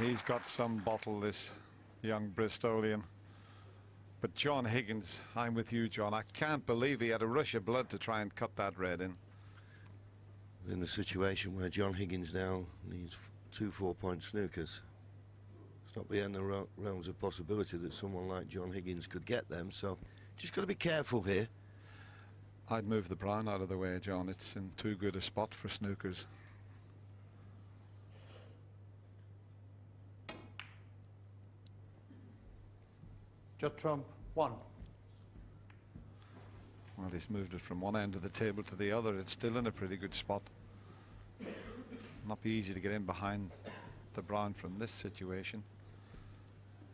He's got some bottle, this young Bristolian. But John Higgins, I'm with you, John. I can't believe he had a rush of blood to try and cut that red in. In a situation where John Higgins now needs 2 4-point snookers. It's not beyond the realms of possibility that someone like John Higgins could get them, so just got to be careful here. I'd move the brown out of the way, John. It's in too good a spot for snookers. Judd Trump, 1. Well, he's moved it from one end of the table to the other. It's still in a pretty good spot. Not be easy to get in behind the brown from this situation.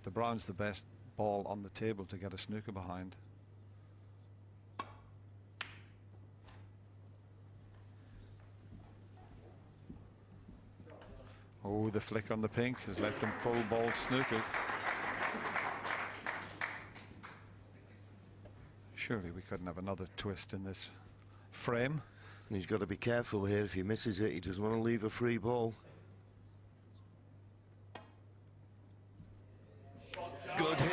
The brown's the best ball on the table to get a snooker behind. Oh, the flick on the pink has left him full ball snookered. Surely we couldn't have another twist in this frame. And he's got to be careful here. If he misses it, he doesn't want to leave a free ball. Good hit.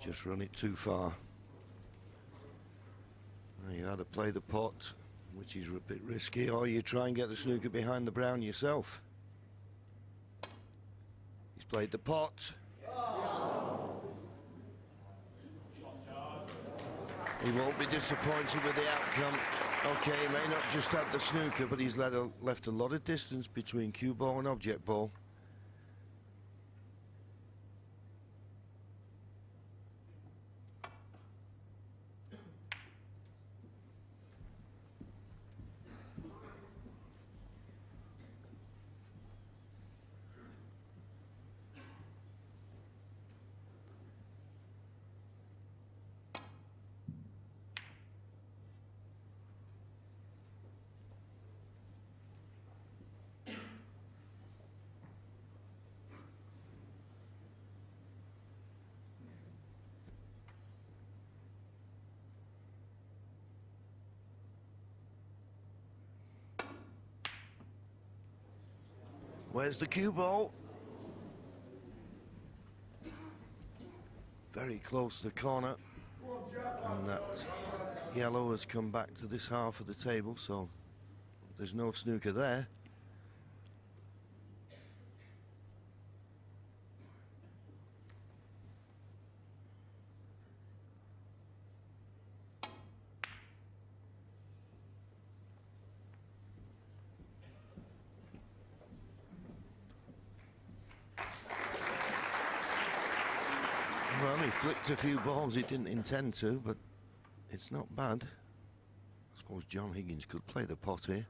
Just run it too far. You either play the pot, which is a bit risky, or you try and get the snooker behind the brown yourself. He's played the pot. He won't be disappointed with the outcome. Okay, he may not just have the snooker, but he's left a lot of distance between cue ball and object ball. Where's the cue ball? Very close to the corner. And that yellow has come back to this half of the table, so there's no snooker there. Well, he flicked a few balls he didn't intend to, but it's not bad. I suppose John Higgins could play the pot here.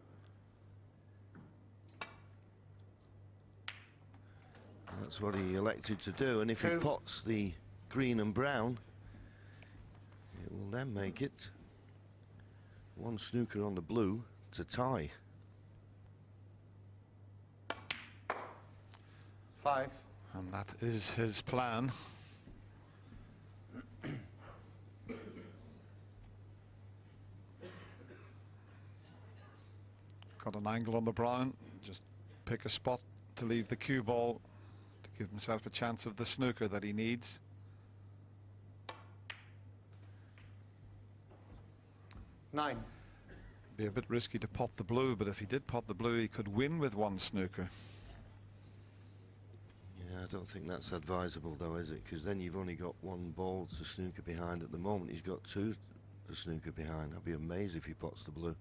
That's what he elected to do, and if he pots the green and brown, it will then make it 1 snooker on the blue to tie. 5. And that is his plan. Got an angle on the brown, just pick a spot to leave the cue ball to give himself a chance of the snooker that he needs. Nine. Be a bit risky to pot the blue, but if he did pot the blue, he could win with 1 snooker. Yeah, I don't think that's advisable though, is it? Because then you've only got 1 ball to snooker behind. At the moment he's got 2 to snooker behind. I'd be amazed if he pots the blue.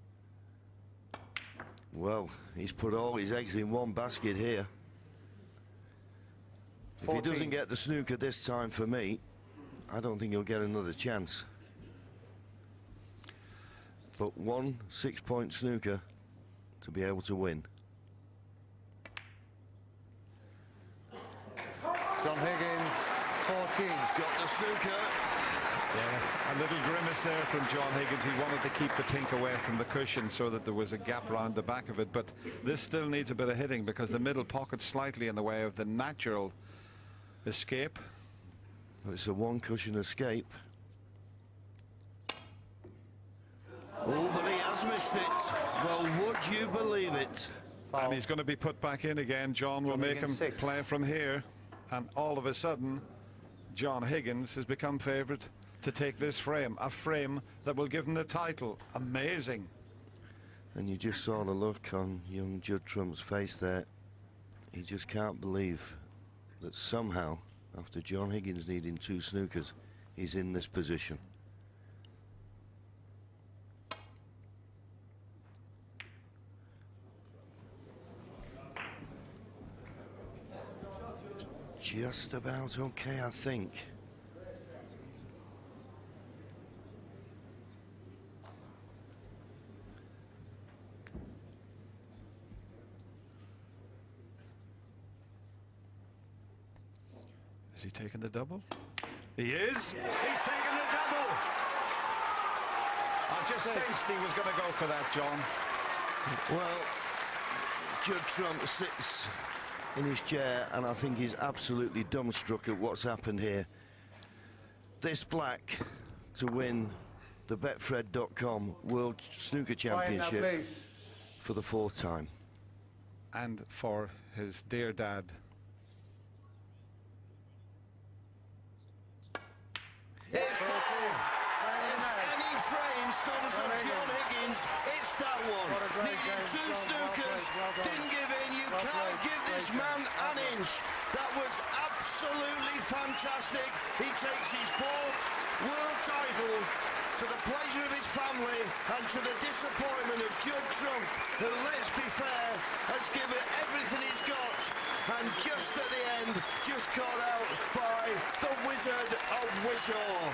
Well, he's put all his eggs in 1 basket here. 14. If he doesn't get the snooker this time for me, I don't think he'll get another chance. But 1 6-point snooker to be able to win. John Higgins, 14. Got the snooker. Yeah, a little grimace there from John Higgins. He wanted to keep the pink away from the cushion so that there was a gap round the back of it, but this still needs a bit of hitting because the middle pocket's slightly in the way of the natural escape. Well, it's a one cushion escape. Oh, but he has missed it. Well, would you believe it? Foul. And he's going to be put back in again. John will make him Higgins, 6. play from here, and all of a sudden John Higgins has become favourite to take this frame, a frame that will give him the title. Amazing. And you just saw the look on young Judd Trump's face there. He just can't believe that somehow, after John Higgins needing 2 snookers, he's in this position. Just about okay, I think. Is he taking the double? He is. He's taking the double. I just sensed he was going to go for that, John. Well, Judd Trump sits in his chair and I think he's absolutely dumbstruck at what's happened here. This black to win the Betfred.com World Snooker Championship for the 4th time. And for his dear dad. It's 4. If any frame sums up John Higgins, it's that one. Needed 2 snookers, didn't give in. You can't give this man an inch. That was absolutely fantastic. He takes his 4th world title to the pleasure of his family and to the disappointment of Judd Trump, who, let's be fair, has given everything he's got and just at the end just caught out by the Wizard of Wishaw.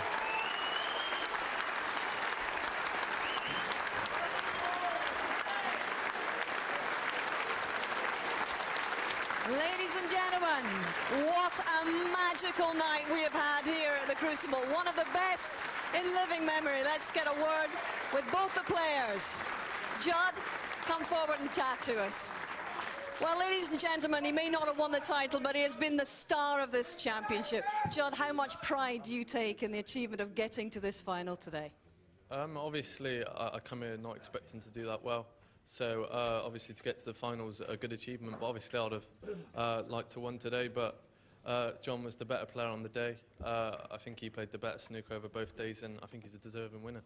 Ladies and gentlemen, what a magical night we have had here at the Crucible. One of the best in living memory. Let's get a word with both the players. Judd, come forward and chat to us. Well, ladies and gentlemen, he may not have won the title, but he has been the star of this championship. Judd, how much pride do you take in the achievement of getting to this final today? Obviously, I come here not expecting to do that well. So, obviously, to get to the finals, a good achievement. But obviously, I'd have liked to win today. But John was the better player on the day. I think he played the better snooker over both days, and I think he's a deserving winner.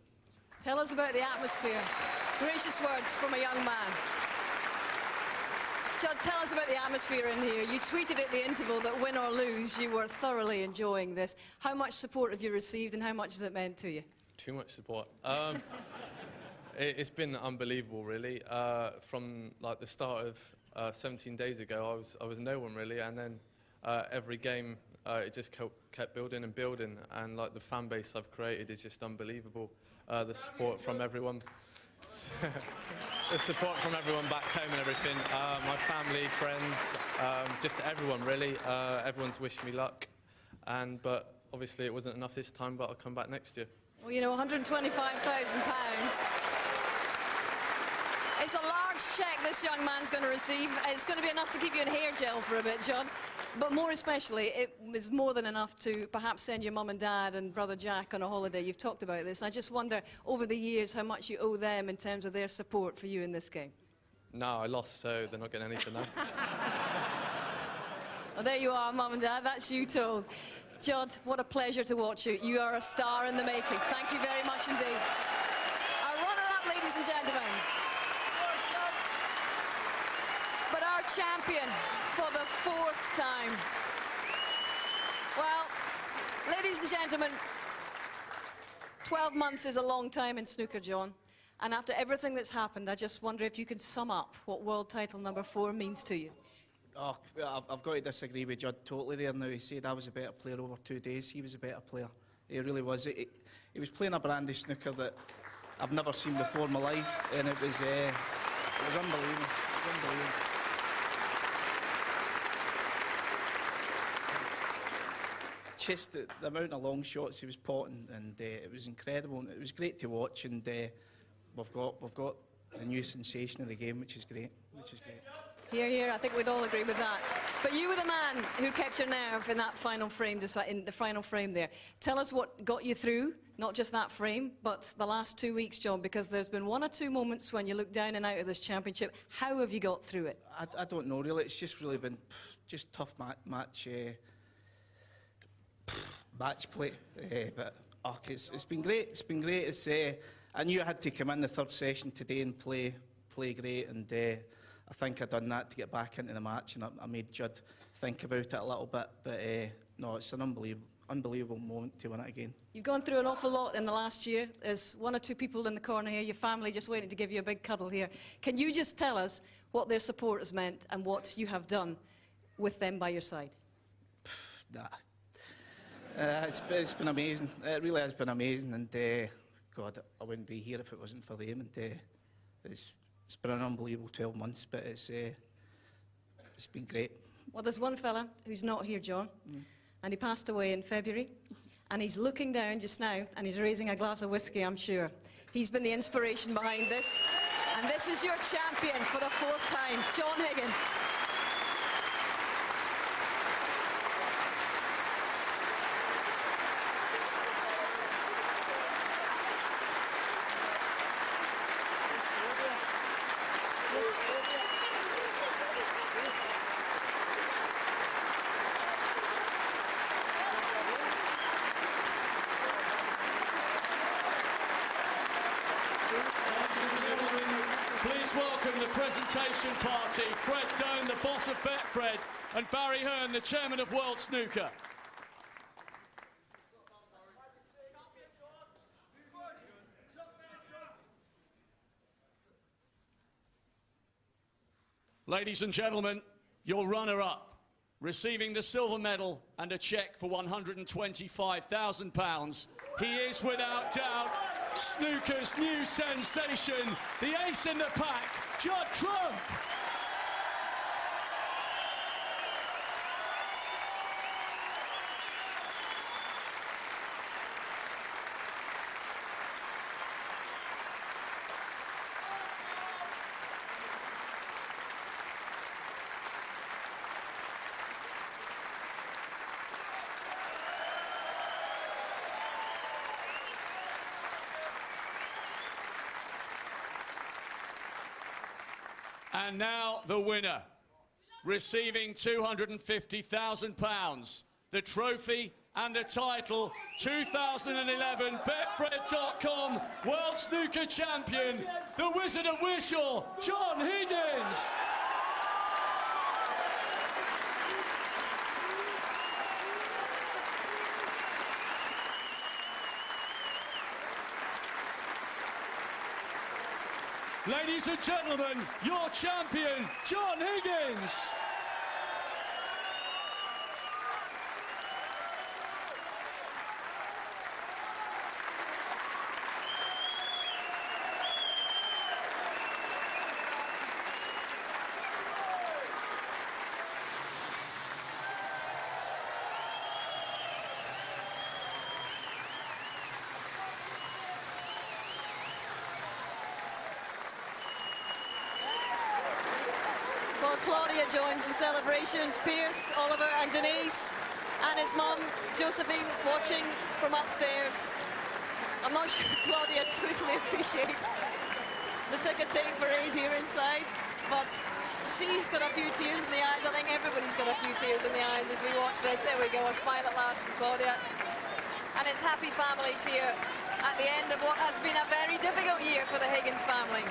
Tell us about the atmosphere. Gracious words from a young man. Judd, tell us about the atmosphere in here. You tweeted at the interval that win or lose, you were thoroughly enjoying this. How much support have you received, and how much has it meant to you? Too much support. It's been unbelievable, really. From like the start of 17 days ago, I was no one really, and then every game it just kept building and building, and like the fan base I've created is just unbelievable. The support from everyone, the support from everyone back home and everything. My family, friends, just everyone really. Everyone's wished me luck, but obviously it wasn't enough this time. But I'll come back next year. Well, you know, £125,000. It's a large cheque this young man's going to receive. It's going to be enough to keep you in hair gel for a bit, Judd. But more especially, it is more than enough to perhaps send your mum and dad and brother Jack on a holiday. You've talked about this. And I just wonder, over the years, how much you owe them in terms of their support for you in this game. No, I lost, so they're not getting anything now. Well, there you are, mum and dad. That's you told. Judd, what a pleasure to watch you. You are a star in the making. Thank you very much indeed. Our runner-up, ladies and gentlemen. But our champion for the 4th time. Well, ladies and gentlemen, 12 months is a long time in snooker, John. And after everything that's happened, I just wonder if you could sum up what world title number 4 means to you. Oh, I've got to disagree with Judd totally there now. He said I was a better player over 2 days. He was a better player. He really was. He was playing a brand of snooker that I've never seen before in my life, and it was unbelievable. It was unbelievable. just the amount of long shots he was potting, and it was incredible. And it was great to watch, and we've got the new sensation of the game, which is great. Here, here, I think we'd all agree with that. But you were the man who kept your nerve in that final frame, in the final frame there. Tell us what got you through, not just that frame, but the last 2 weeks, John, because there's been 1 or 2 moments when you look down and out of this championship. How have you got through it? I don't know, really. It's just really been just tough match play. But it's been great. It's been great. I knew I had to come in the 3rd session today and play great, and I think I done that to get back into the match, and I made Judd think about it a little bit. But no, it's an unbelievable moment to win it again. You've gone through an awful lot in the last year. There's 1 or 2 people in the corner here, your family just waiting to give you a big cuddle here. Can you just tell us what their support has meant and what you have done with them by your side? It's been amazing. It really has been amazing, and God, I wouldn't be here if it wasn't for them. And it's been an unbelievable 12 months, but it's been great. Well, there's one fella who's not here, John, and he passed away in February, and he's looking down just now, and he's raising a glass of whiskey, I'm sure. He's been the inspiration behind this, and this is your champion for the 4th time, John Higgins. Please welcome the presentation party, Fred Doan, the boss of Betfred, and Barry Hearn, the chairman of World Snooker. Ladies and gentlemen, your runner-up, receiving the silver medal and a cheque for £125,000. He is, without doubt, snooker's new sensation, the ace in the pack, Judd Trump. And now the winner, receiving £250,000, the trophy and the title, 2011 Betfred.com World Snooker Champion, the Wizard of Wishaw, John Higgins. Ladies and gentlemen, your champion, John Higgins. Well, Claudia joins the celebrations, Pierce, Oliver and Denise, and his mum, Josephine, watching from upstairs. I'm not sure Claudia totally appreciates the ticker tape for 8 here inside, but she's got a few tears in the eyes. I think everybody's got a few tears in the eyes as we watch this. There we go, a smile at last from Claudia. And it's happy families here at the end of what has been a very difficult year for the Higgins family.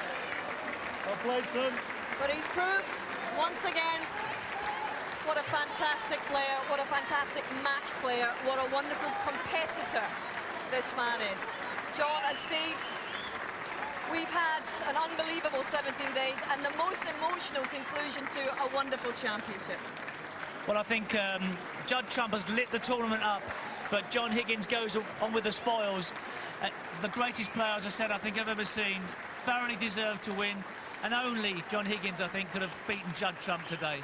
Well played, son. But he's proved, once again, what a fantastic player, what a fantastic match player, what a wonderful competitor this man is. John and Steve, we've had an unbelievable 17 days and the most emotional conclusion to a wonderful championship. Well, I think Judd Trump has lit the tournament up, but John Higgins goes on with the spoils. The greatest player, as I said, I think I've ever seen, thoroughly deserved to win. And only John Higgins, I think, could have beaten Judd Trump today.